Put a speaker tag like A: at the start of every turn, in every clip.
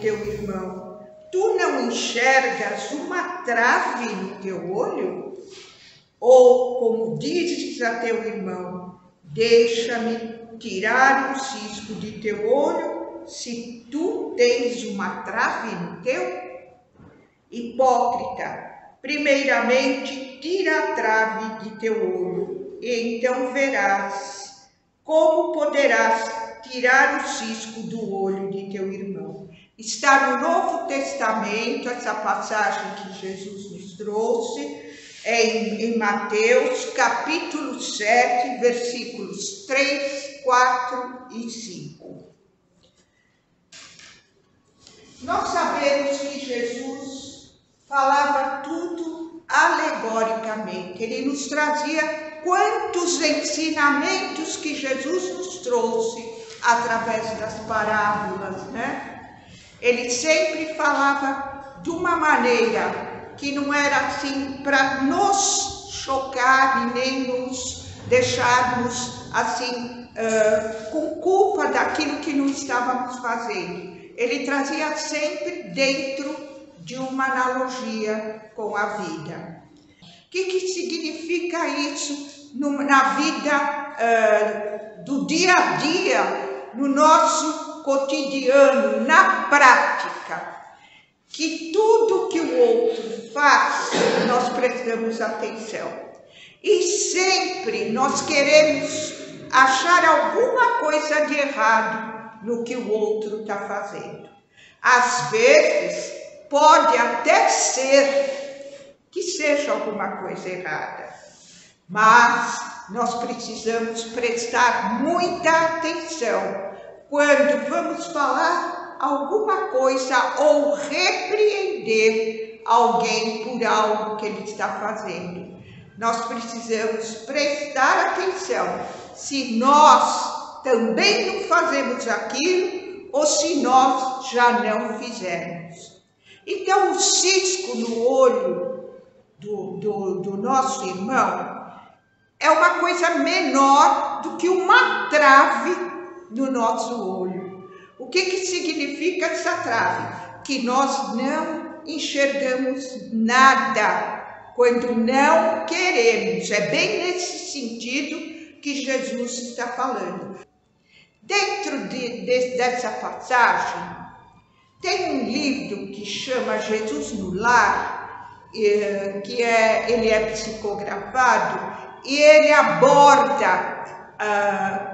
A: teu irmão, tu não enxergas uma trave no teu olho? Ou, como dizes a teu irmão, deixa-me tirar o cisco de teu olho, se tu tens uma trave no teu? Hipócrita, primeiramente tira a trave de teu olho, e então verás como poderás tirar o cisco do olho de teu irmão. Está no Novo Testamento, essa passagem que Jesus nos trouxe, em Mateus, capítulo 7, versículos 3, 4 e 5. Nós sabemos que Jesus falava tudo alegoricamente. Ele nos trazia quantos ensinamentos que Jesus nos trouxe através das parábolas, né? Ele sempre falava de uma maneira que não era assim para nos chocar e nem nos deixarmos assim com culpa daquilo que não estávamos fazendo. Ele trazia sempre dentro de uma analogia com a vida. O que significa isso na vida do dia a dia, no nosso cotidiano, na prática? Que tudo que o outro faz, nós prestamos atenção. E sempre nós queremos achar alguma coisa de errado no que o outro está fazendo. Às vezes, pode até ser que seja alguma coisa errada, mas nós precisamos prestar muita atenção quando vamos falar alguma coisa ou repreender alguém por algo que ele está fazendo. Nós precisamos prestar atenção se nós também não fazemos aquilo ou se nós já não fizemos. Então, o cisco no olho do nosso irmão é uma coisa menor do que uma trave no nosso olho. O que significa essa trave? Que nós não enxergamos nada quando não queremos. É bem nesse sentido que Jesus está falando. Dentro dessa passagem, tem um livro que chama Jesus no Lar, que ele é psicografado, e ele aborda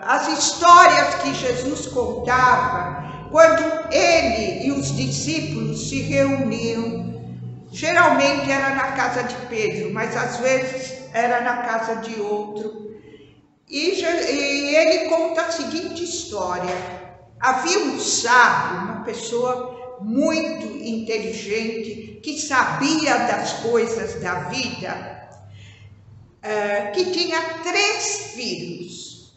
A: as histórias que Jesus contava quando ele e os discípulos se reuniam. Geralmente era na casa de Pedro, mas às vezes era na casa de outro. E ele conta a seguinte história. Havia um sábio, uma pessoa muito inteligente, que sabia das coisas da vida, que tinha 3 filhos.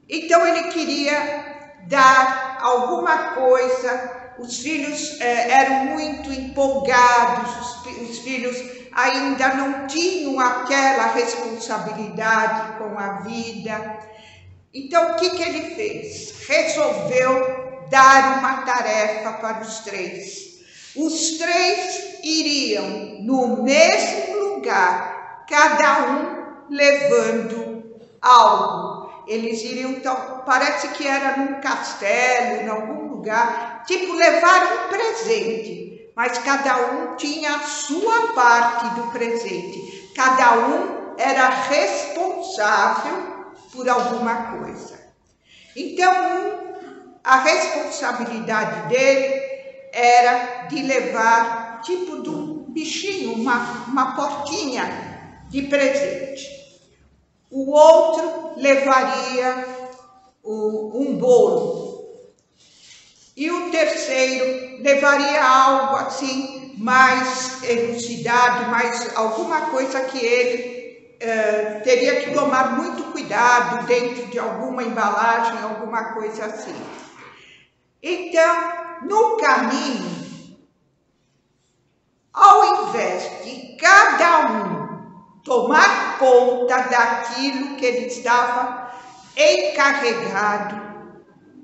A: Então ele queria dar alguma coisa. Os filhos eram muito empolgados, os filhos ainda não tinham aquela responsabilidade com a vida. Então, o que ele fez? Resolveu dar uma tarefa para os 3. Os 3 iriam no mesmo lugar, cada um levando algo. Eles iriam, então, parece que era num castelo, em algum lugar, tipo levar um presente, mas cada um tinha a sua parte do presente. Cada um era responsável por alguma coisa. Então, a responsabilidade dele era de levar, tipo de um bichinho, uma porquinha de presente. O outro levaria um bolo. E o terceiro levaria algo assim, mais elucidado, mais alguma coisa que ele teria que tomar muito cuidado dentro de alguma embalagem, alguma coisa assim. Então, no caminho, ao invés de cada um tomar conta daquilo que ele estava encarregado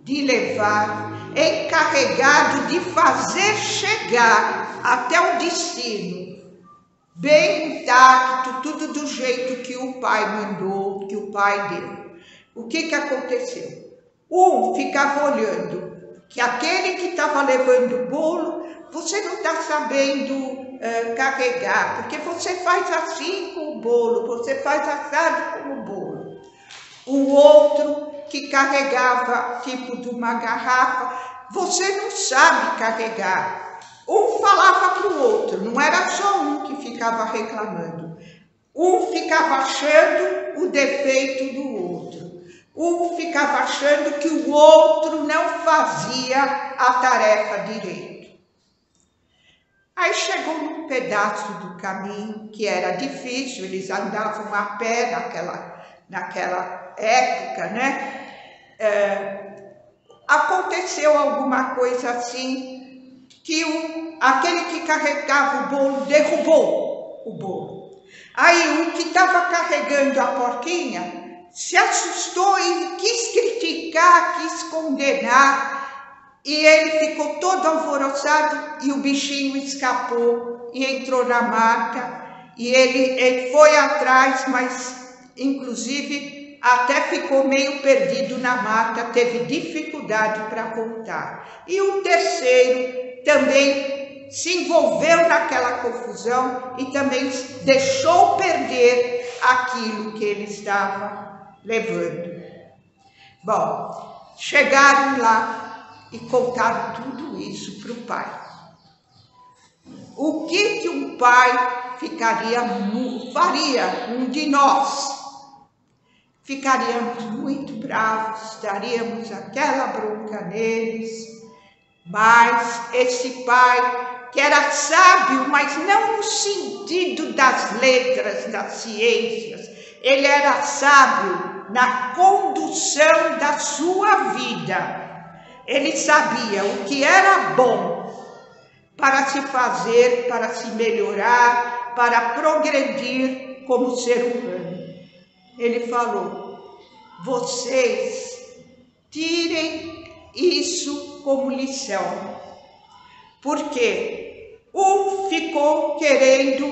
A: de levar, encarregado de fazer chegar até o destino, bem intacto, tudo do jeito que o pai mandou, que o pai deu. O que aconteceu? Um ficava olhando que aquele que estava levando o bolo, você não está sabendo carregar, porque você faz assim com o bolo, você faz assado com o bolo. O outro que carregava tipo de uma garrafa, você não sabe carregar. Um falava para o outro, não era só um que ficava reclamando. Um ficava achando o defeito do outro. Um ficava achando que o outro não fazia a tarefa direito. Aí chegou num pedaço do caminho que era difícil, eles andavam a pé naquela época, né? Aconteceu alguma coisa assim, que aquele que carregava o bolo derrubou o bolo. Aí o que estava carregando a porquinha se assustou e quis criticar, quis condenar, e ele ficou todo alvoroçado e o bichinho escapou e entrou na mata, e ele foi atrás, mas inclusive até ficou meio perdido na mata, teve dificuldade para voltar. E o terceiro também se envolveu naquela confusão e também deixou perder aquilo que ele estava levando. Bom, chegaram lá e contaram tudo isso para o pai. O que um pai faria, um de nós? Ficaríamos muito bravos, daríamos aquela bronca neles, mas esse pai, que era sábio, mas não no sentido das letras, das ciências, ele era sábio na condução da sua vida. Ele sabia o que era bom para se fazer, para se melhorar, para progredir como ser humano. Ele falou: vocês tirem isso como lição, porque um ficou querendo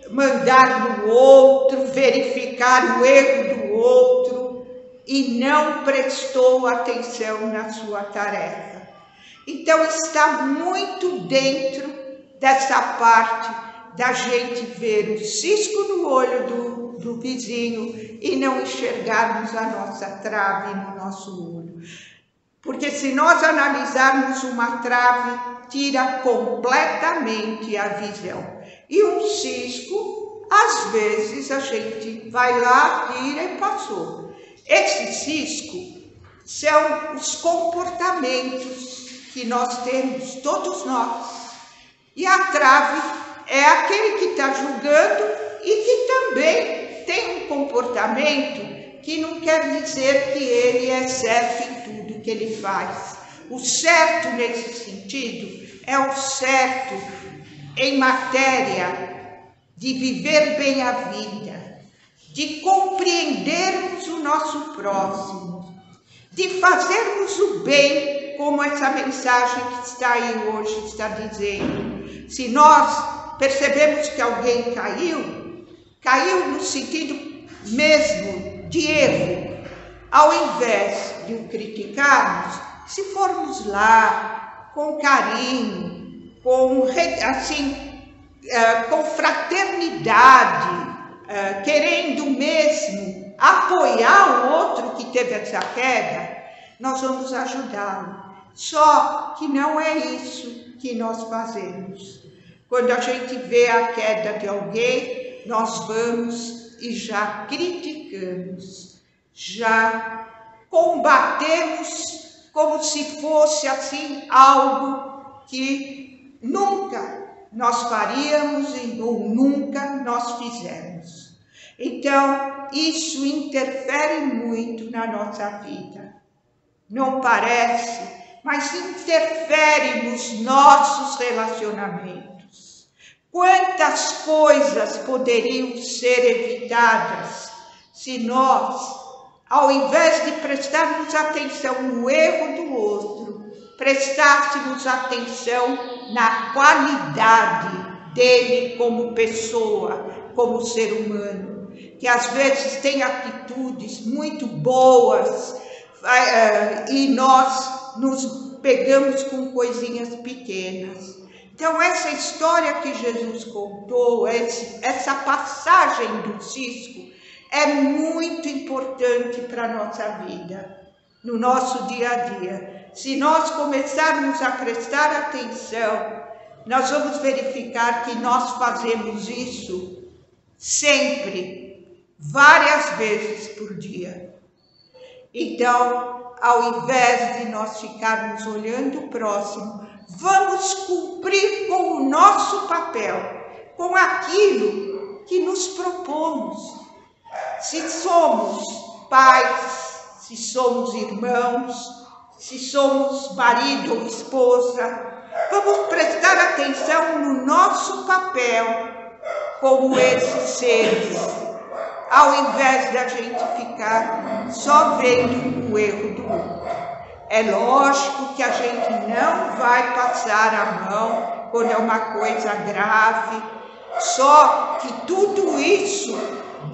A: mandar no outro, verificar o erro do outro, e não prestou atenção na sua tarefa. Então está muito dentro dessa parte da gente ver o cisco no olho do vizinho e não enxergarmos a nossa trave no nosso olho. Porque se nós analisarmos uma trave, tira completamente a visão. E um cisco, às vezes a gente vai lá, tira e passou. Esse cisco são os comportamentos que nós temos, todos nós. E a trave é aquele que está julgando e que também tem um comportamento que não quer dizer que ele é certo em tudo que ele faz. O certo nesse sentido é o certo em matéria de viver bem a vida, de compreendermos o nosso próximo, de fazermos o bem, como essa mensagem que está aí hoje está dizendo. Se nós percebemos que alguém caiu no sentido mesmo de erro, ao invés de o criticarmos, se formos lá com carinho, com fraternidade, querendo mesmo apoiar o outro que teve essa queda, nós vamos ajudá-lo. Só que não é isso que nós fazemos. Quando a gente vê a queda de alguém, nós vamos e já criticamos, já combatemos como se fosse assim algo que nunca nós faríamos ou nunca nós fizemos. Então, isso interfere muito na nossa vida. Não parece, mas interfere nos nossos relacionamentos. Quantas coisas poderiam ser evitadas se nós, ao invés de prestarmos atenção no erro do outro, prestássemos atenção na qualidade dele como pessoa, como ser humano, que às vezes tem atitudes muito boas e nós nos pegamos com coisinhas pequenas. Então, essa história que Jesus contou, essa passagem do cisco, é muito importante para a nossa vida, no nosso dia a dia. Se nós começarmos a prestar atenção, nós vamos verificar que nós fazemos isso sempre, várias vezes por dia. Então, ao invés de nós ficarmos olhando o próximo, vamos cumprir com o nosso papel, com aquilo que nos propomos. Se somos pais, se somos irmãos, se somos marido ou esposa, vamos prestar atenção no nosso papel como esses seres, ao invés da gente ficar só vendo o erro do outro. É lógico que a gente não vai passar a mão quando é uma coisa grave, só que tudo isso,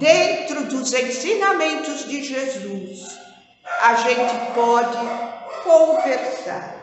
A: dentro dos ensinamentos de Jesus, a gente pode conversar.